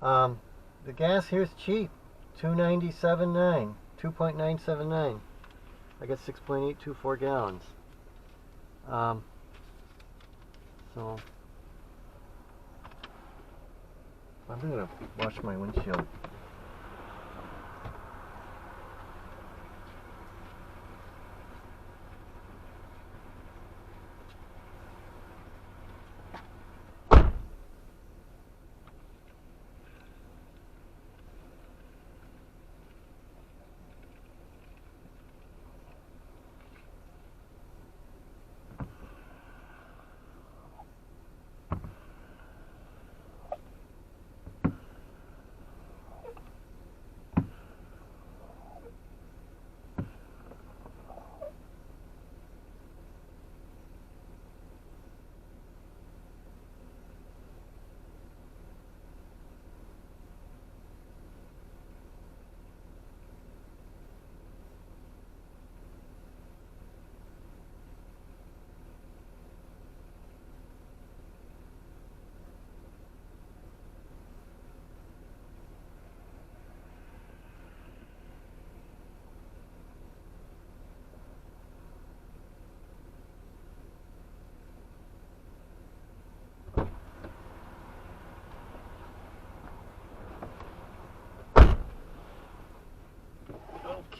The gas here's cheap, 2.979, 2.979. I got 6.824 gallons. So I'm gonna wash my windshield.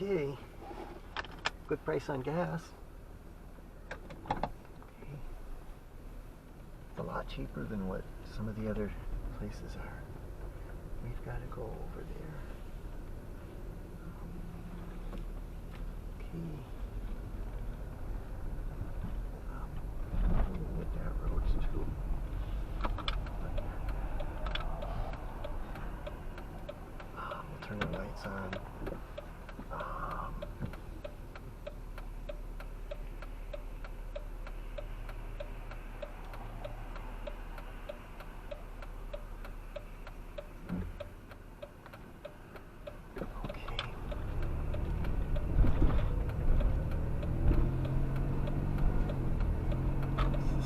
Okay, good price on gas. Okay. It's a lot cheaper than what some of the other places are. We've got to go over there. Okay. What that road's to. We'll turn the lights on.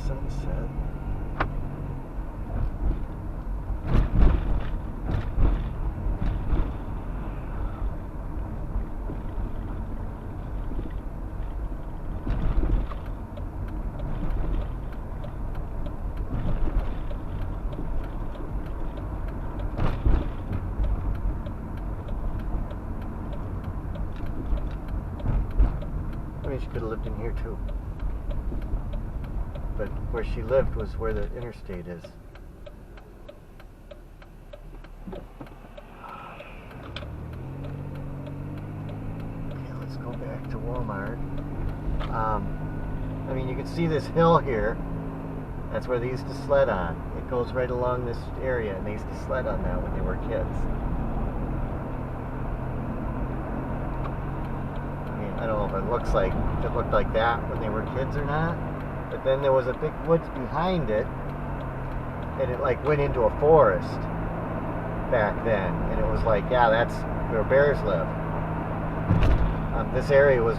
Sunset. I mean, she could have lived in here too. But where she lived was where the interstate is. Okay, let's go back to Walmart. I mean, you can see this hill here. That's where they used to sled on. It goes right along this area, and they used to sled on that when they were kids. I mean, I don't know if it looked like that when they were kids or not. But then there was a big woods behind it, and it like went into a forest back then, and it was like, yeah, that's where bears live. This area was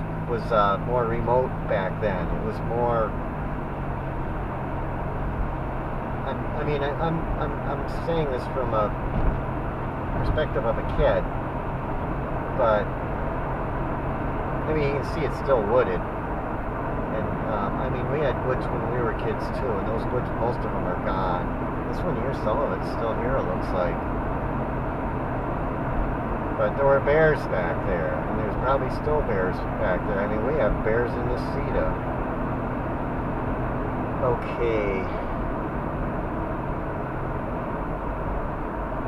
more remote back then. It was more. I'm saying this from a perspective of a kid, but I mean, you can see it's still wooded. I mean, we had woods when we were kids too, and those woods, most of them are gone. This one here, some of it's still here, it looks like. But there were bears back there, and there's probably still bears back there. I mean, we have bears in Necedah. Okay.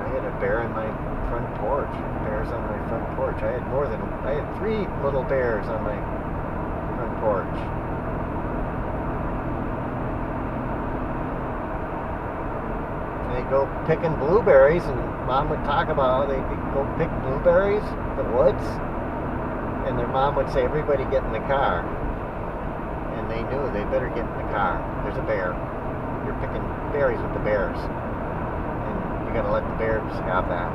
I had a bear on my front porch. Bears on my front porch. I had 3 little bears on my front porch. Go picking blueberries, and Mom would talk about how they'd go pick blueberries in the woods, and their mom would say, everybody get in the car, and they knew they better get in the car. There's a bear. You're picking berries with the bears, and you gotta let the bears have that.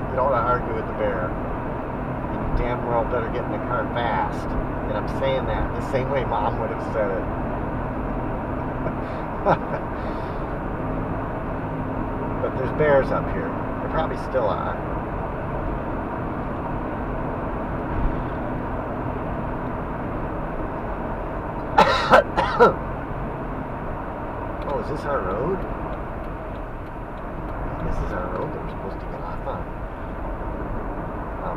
You don't want to argue with the bear. And you damn well better get in the car fast. And I'm saying that the same way Mom would have said it. But there's bears up here. probably still are. Oh, is this our road? This is our road that we're supposed to get off on.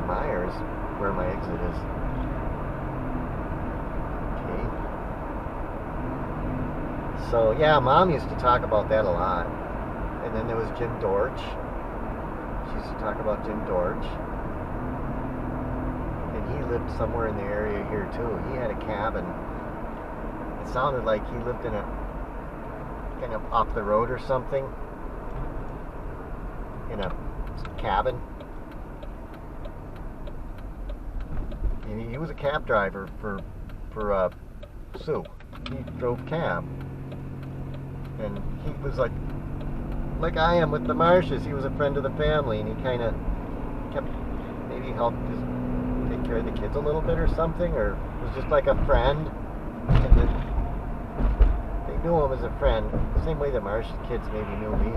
Myers, where my exit is. Okay. So, yeah, Mom used to talk about that a lot. And then there was Jim Dortch. She used to talk about Jim Dortch. And he lived somewhere in the area here, too. He had a cabin. It sounded like he lived in a kind of off the road or something. In a cabin. And he was a cab driver for Sue. He drove cab. And he was like I am with the Marshes. He was a friend of the family, and he kind of kept, maybe helped just take care of the kids a little bit or something, or was just like a friend. And they knew him as a friend, the same way the Marsh kids maybe knew me.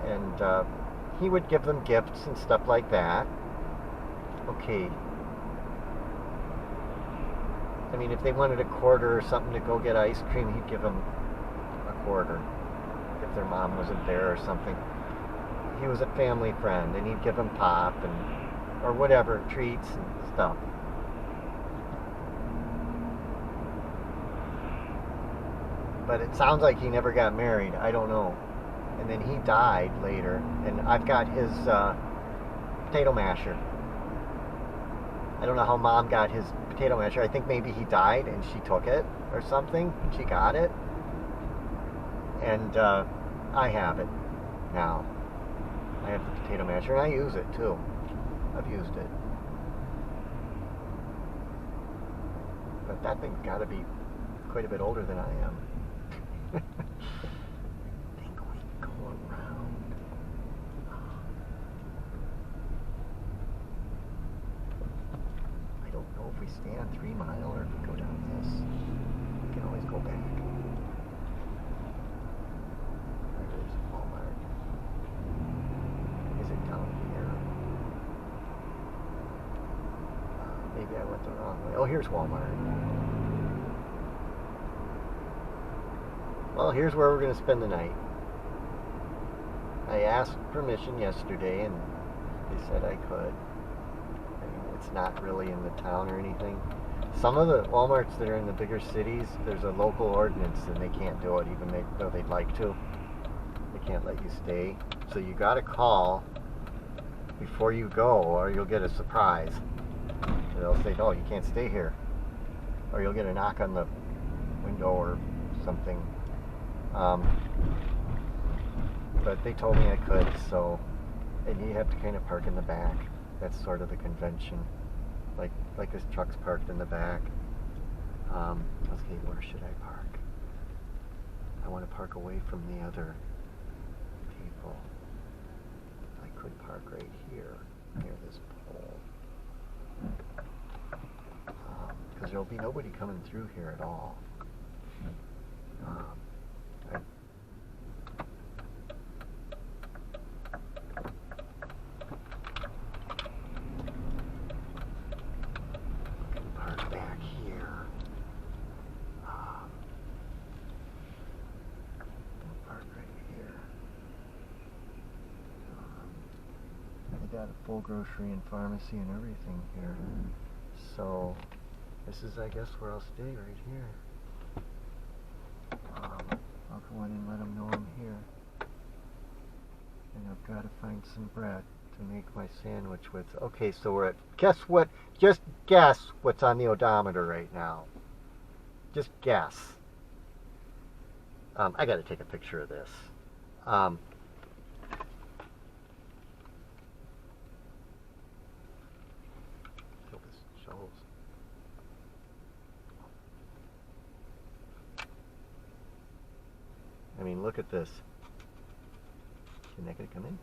And he would give them gifts and stuff like that. Okay. I mean, if they wanted a quarter or something to go get ice cream, he'd give them a quarter. If their mom wasn't there or something. He was a family friend, and he'd give them pop and or whatever, treats and stuff. But it sounds like he never got married. I don't know. And then he died later, and I've got his potato masher. I don't know how Mom got his potato masher. I think maybe he died and she took it or something. She got it. And I have it now. I have the potato masher, and I use it too. I've used it. But that thing's got to be quite a bit older than I am. I think we go around. I don't know if we stay on 3 Mile or if we go down this. We can always go back. There's Walmart. Is it down here? Maybe I went the wrong way. Oh, here's Walmart. Well, here's where we're going to spend the night. I asked permission yesterday, and they said I could. I mean, it's not really in the town or anything. Some of the Walmarts that are in the bigger cities, there's a local ordinance, and they can't do it, even though they'd like to. They can't let you stay. So you got to call before you go, or you'll get a surprise. So they'll say, "No, you can't stay here," or you'll get a knock on the window or something. But they told me I could, so, and you have to kind of park in the back. That's sort of the convention. Like this truck's parked in the back. Okay, where should I park? I want to park away from the other people. I could park right here, near this pole. Because there'll be nobody coming through here at all. Park back here. Park right here. They got a full grocery and pharmacy and everything here. So this is, I guess, where I'll stay, right here. I'll go in and let them know I'm here. And I've got to find some bread to make my sandwich with. Okay, so we're at, guess what? Just guess what's on the odometer right now. Just guess. I got to take a picture of this. So this shows. I mean, look at this. Isn't that going to come in?